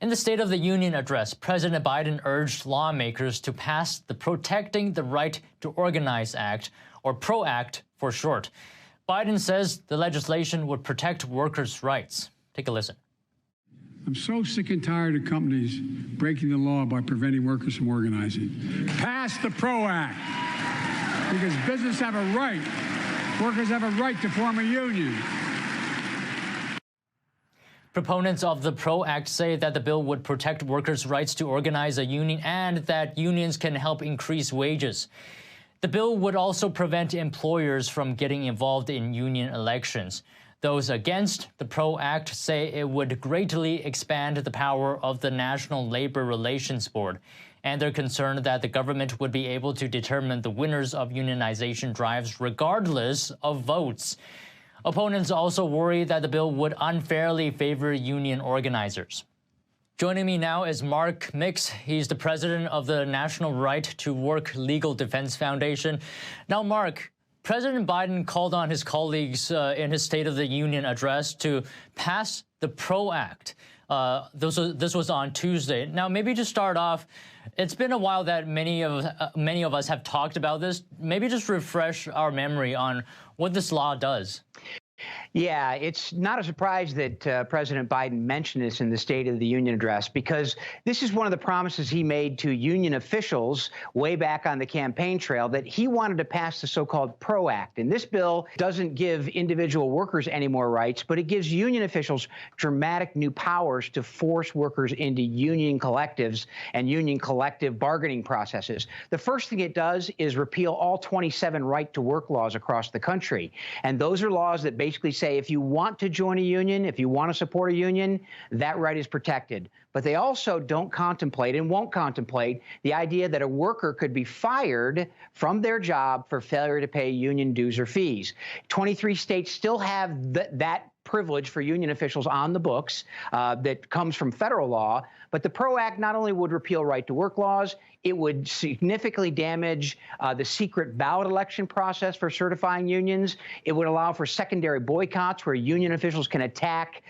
In the State of the Union address, President Biden urged lawmakers to pass the Protecting the Right to Organize Act, or PRO Act for short. Biden says the legislation would protect workers' rights. Take a listen. I'm so sick and tired of companies breaking the law by preventing workers from organizing. Pass the PRO Act, because businesses have a right, workers have a right to form a union. Proponents of the PRO Act say that the bill would protect workers' rights to organize a union and that unions can help increase wages. The bill would also prevent employers from getting involved in union elections. Those against the PRO Act say it would greatly expand the power of the National Labor Relations Board, and they're concerned that the government would be able to determine the winners of unionization drives regardless of votes. Opponents also worry that the bill would unfairly favor union organizers. Joining me now is Mark Mix. He's the president of the National Right to Work Legal Defense Foundation. Now, Mark, President Biden called on his colleagues in his State of the Union address to pass the PRO Act. This was on Tuesday. Now, maybe to start off, it's been a while that many of us have talked about this. Maybe just refresh our memory on what this law does. Yeah, it's not a surprise that President Biden mentioned this in the State of the Union address, because this is one of the promises he made to union officials way back on the campaign trail, that he wanted to pass the so-called PRO Act. And this bill doesn't give individual workers any more rights, but it gives union officials dramatic new powers to force workers into union collectives and union collective bargaining processes. The first thing it does is repeal all 27 right-to-work laws across the country. And those are laws that basically say if you want to join a union, if you want to support a union, that right is protected. But they also don't contemplate and won't contemplate the idea that a worker could be fired from their job for failure to pay union dues or fees. 23 states still have that privilege for union officials on the books that comes from federal law. But the PRO Act not only would repeal right-to-work laws, it would significantly damage the secret ballot election process for certifying unions. It would allow for secondary boycotts where union officials can attack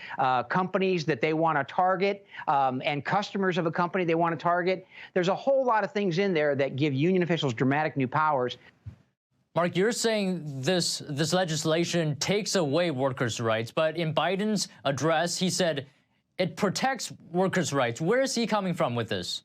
companies that they want to target and customers of a company they want to target. There's a whole lot of things in there that give union officials dramatic new powers. Mark, you're saying this legislation takes away workers' rights, but in Biden's address, he said it protects workers' rights. Where is he coming from with this?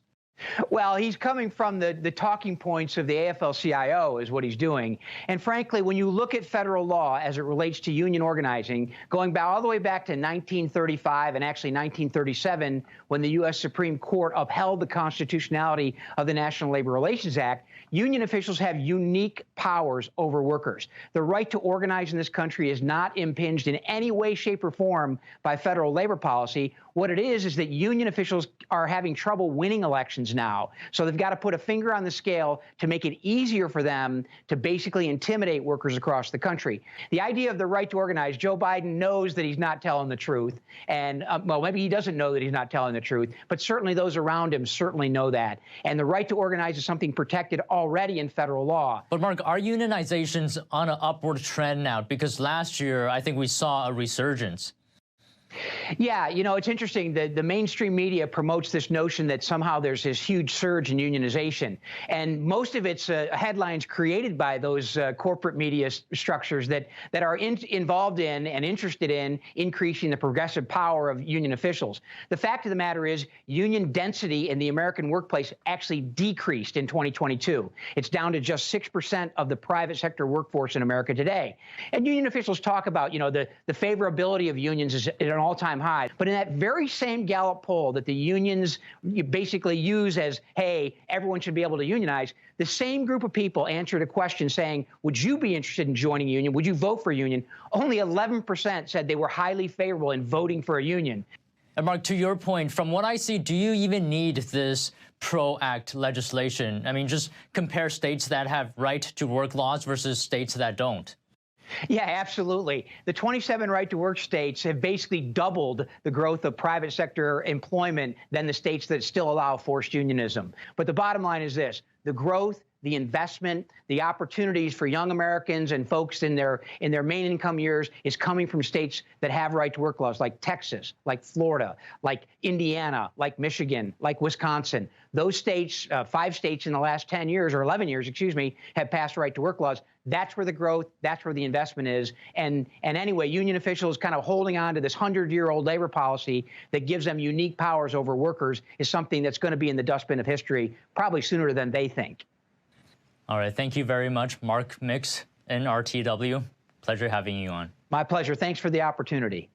Well, he's coming from the talking points of the AFL-CIO is what he's doing. And frankly, when you look at federal law as it relates to union organizing, going back all the way back to 1935 and actually 1937, when the U.S. Supreme Court upheld the constitutionality of the National Labor Relations Act, union officials have unique powers over workers. The right to organize in this country is not impinged in any way, shape, or form by federal labor policy. What it is that union officials are having trouble winning elections now. So they've got to put a finger on the scale to make it easier for them to basically intimidate workers across the country. The idea of the right to organize, Joe Biden knows that he's not telling the truth. And, well, maybe he doesn't know that he's not telling the truth, but certainly those around him certainly know that. And the right to organize is something protected already in federal law. But, Mark, are unionizations on an upward trend now? Because last year, I think we saw a resurgence. Yeah, you know, it's interesting that the mainstream media promotes this notion that somehow there's this huge surge in unionization. And most of it's headlines created by those corporate media structures that are involved in and interested in increasing the progressive power of union officials. The fact of the matter is union density in the American workplace actually decreased in 2022. It's down to just 6% of the private sector workforce in America today. And union officials talk about, you know, the favorability of unions is at an all-time high. But in that very same Gallup poll that the unions basically use as, hey, everyone should be able to unionize, the same group of people answered a question saying, would you be interested in joining a union? Would you vote for a union? Only 11% said they were highly favorable in voting for a union. And Mark, to your point, from what I see, do you even need this PRO Act legislation? I mean, just compare states that have right-to-work laws versus states that don't. Yeah, absolutely. The 27 right-to-work states have basically doubled the growth of private sector employment than the states that still allow forced unionism. But the bottom line is this: the growth, the investment, the opportunities for young Americans and folks in their main income years is coming from states that have right-to-work laws, like Texas, like Florida, like Indiana, like Michigan, like Wisconsin. Those states, 5 states in the last 10 years, or 11 years, excuse me, have passed right-to-work laws. That's where the growth, that's where the investment is. And anyway, union officials kind of holding on to this 100-year-old labor policy that gives them unique powers over workers is something that's going to be in the dustbin of history probably sooner than they think. All right. Thank you very much, Mark Mix, NRTW. Pleasure having you on. My pleasure. Thanks for the opportunity.